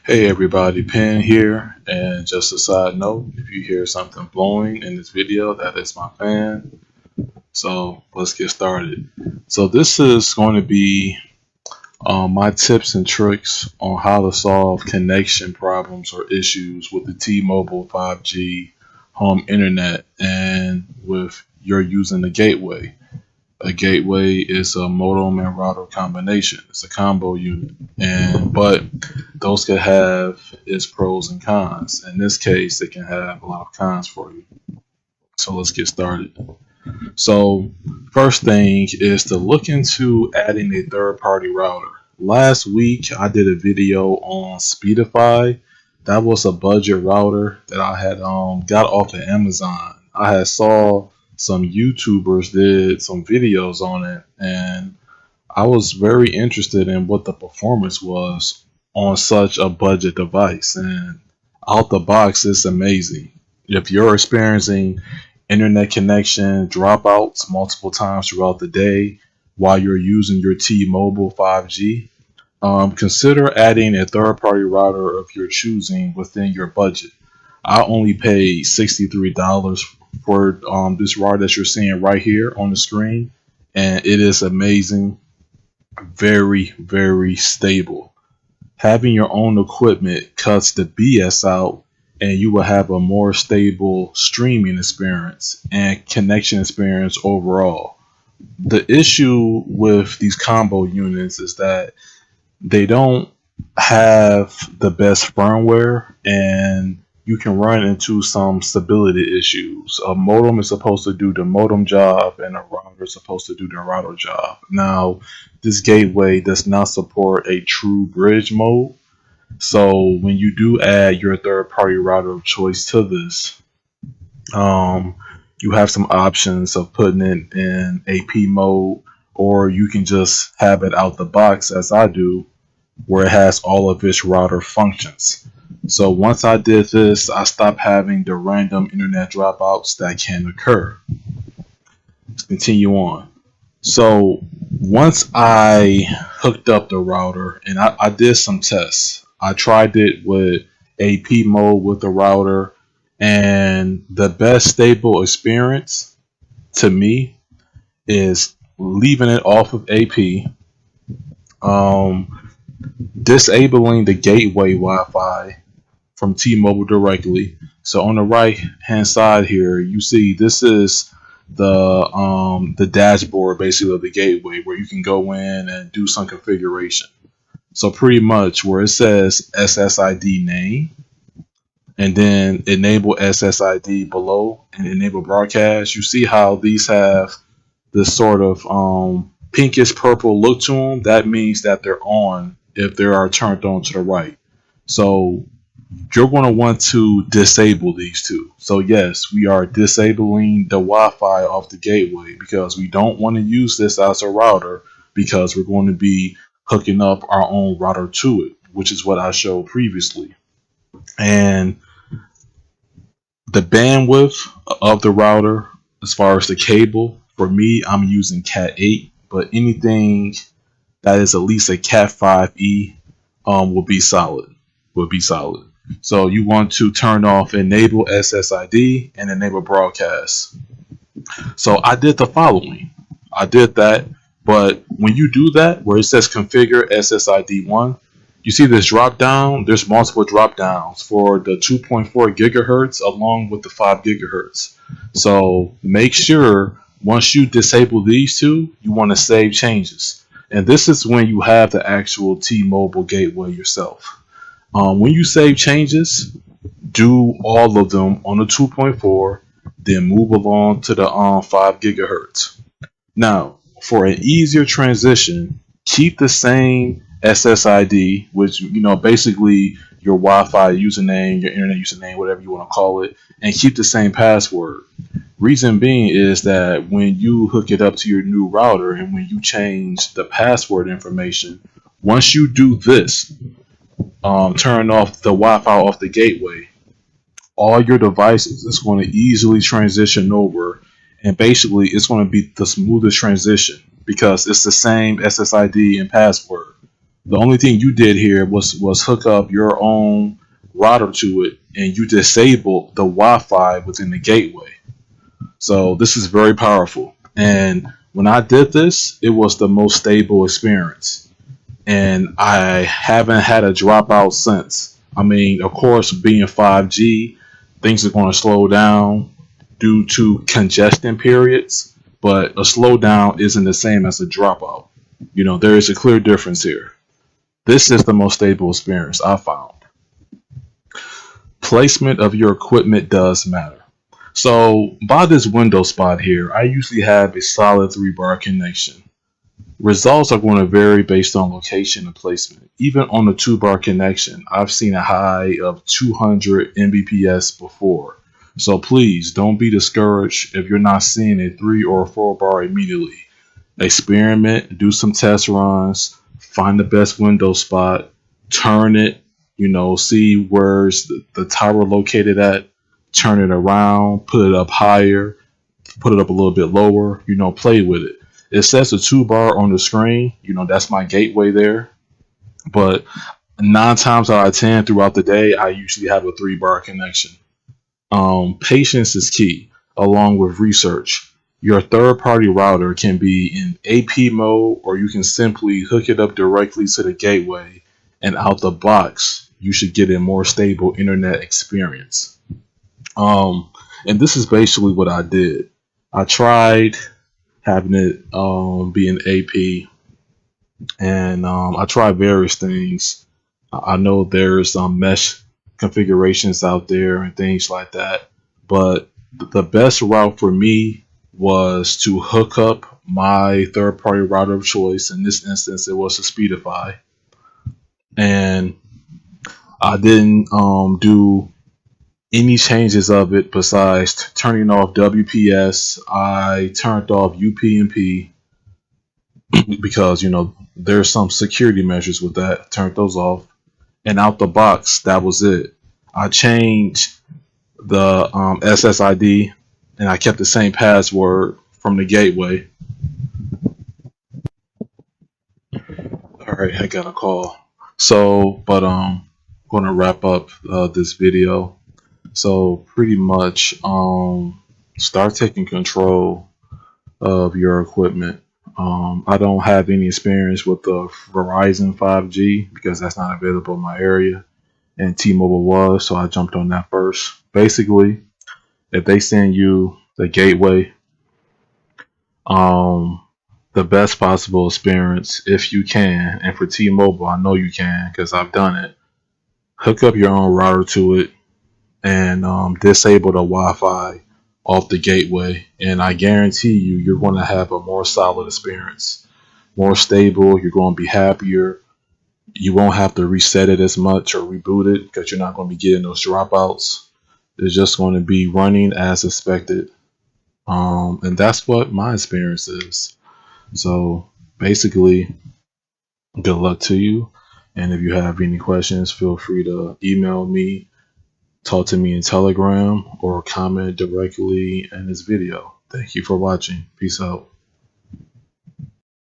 Hey everybody, Pen here, and just a side note, if you hear something blowing in this video, that is my fan. So let's get started. So this is going to be my tips and tricks on how to solve connection problems or issues with the T-Mobile 5G home internet and with you're using the gateway. A gateway is a modem and router combination. It's a combo unit, and but those could have its pros and cons. In this case, it can have a lot of cons for you. So let's get started. So first thing is to look into adding a third-party router. Last week I did a video on Speedify. That was a budget router that I had got off of Amazon. I had saw some YouTubers did some videos on it, and I was very interested in what the performance was on such a budget device. And out the box, it's amazing. If you're experiencing internet connection dropouts multiple times throughout the day while you're using your T-Mobile 5G, consider adding a third-party router of your choosing within your budget. I only paid $63 for this router that you're seeing right here on the screen, and it is amazing, very stable. Having your own equipment cuts the BS out, and you will have a more stable streaming experience and connection experience overall. The issue with these combo units is that they don't have the best firmware, and you can run into some stability issues. A modem is supposed to do the modem job, and a router is supposed to do the router job. Now, this gateway does not support a true bridge mode. So when you do add your third party router of choice to this, um, you have some options of putting it in AP mode, or you can just have it out the box as I do, where it has all of its router functions. So once I did this, I stopped having the random internet dropouts that can occur. Let's continue on. So once I hooked up the router, and I did some tests. I tried it with AP mode with the router, and the best stable experience to me is leaving it off of AP, disabling the gateway Wi-Fi from T-Mobile directly. So on the right hand side here, you see this is the dashboard basically of the gateway where you can go in and do some configuration. So pretty much where it says SSID name and then enable SSID below and enable broadcast, you see how these have this sort of pinkish purple look to them. That means that they're on if they are turned on to the right. So you're going to want to disable these two. So yes, we are disabling the Wi-Fi off the gateway because we don't want to use this as a router, because we're going to be hooking up our own router to it, which is what I showed previously. And the bandwidth of the router, as far as the cable, for me, I'm using Cat 8, but anything that is at least a Cat 5e will be solid. So you want to turn off enable SSID and enable broadcast. So I did the following. I did that, but when you do that, where it says configure SSID1, you see this drop down. There's multiple drop downs for the 2.4 gigahertz along with the 5 gigahertz. So make sure once you disable these two, you want to save changes. And this is when you have the actual T-Mobile gateway yourself. When you save changes, do all of them on the 2.4, then move along to the 5 gigahertz. Now, for an easier transition, keep the same SSID, which basically your Wi-Fi username, your internet username, whatever you want to call it, and keep the same password. Reason being is that when you hook it up to your new router and when you change the password information, once you do this, turn off the Wi-Fi off the gateway, all your devices is going to easily transition over, and basically it's going to be the smoothest transition because it's the same SSID and password. The only thing you did here was hook up your own router to it, and you disabled the Wi-Fi within the gateway. So this is very powerful. And when I did this, it was the most stable experience, and I haven't had a dropout since. I mean, of course, being 5G, things are going to slow down due to congestion periods, but a slowdown isn't the same as a dropout. There is a clear difference here. This is the most stable experience I found. Placement of your equipment does matter. So, by this window spot here, I usually have a solid 3-bar connection. Results are going to vary based on location and placement. Even on the 2-bar connection, I've seen a high of 200 Mbps before. So please don't be discouraged if you're not seeing a 3 or 4-bar immediately. Experiment, do some test runs, find the best window spot, turn it, see where's the tower located at, turn it around, put it up higher, put it up a little bit lower, play with it. It says a 2-bar on the screen, that's my gateway there. But 9 times out of 10 throughout the day, I usually have a 3-bar connection. Patience is key, along with research. Your third party router can be in AP mode, or you can simply hook it up directly to the gateway, and out the box, you should get a more stable internet experience. And this is basically what I did. I tried having it be an AP, and I tried various things. I know there's some mesh configurations out there and things like that, but the best route for me was to hook up my third party router of choice. In this instance, it was a Speedify, and I didn't do any changes of it besides turning off WPS. I turned off UPnP because there's some security measures with that. Turned those off, and out the box, that was it. I changed the SSID, and I kept the same password from the gateway. All right, I got a call. So, but going to wrap up this video. So pretty much, start taking control of your equipment. I don't have any experience with the Verizon 5G because that's not available in my area, and T-Mobile was, so I jumped on that first. Basically, if they send you the gateway, um, the best possible experience, if you can, and for T-Mobile, I know you can because I've done it. Hook up your own router to it and disable the Wi-Fi off the gateway, and I guarantee you're going to have a more solid experience, more stable. You're going to be happier. You won't have to reset it as much or reboot it because you're not going to be getting those dropouts. It's just going to be running as expected, and that's what my experience is. So basically, good luck to you. And if you have any questions, feel free to email me, talk to me in Telegram, or comment directly in this video. Thank you for watching. Peace out.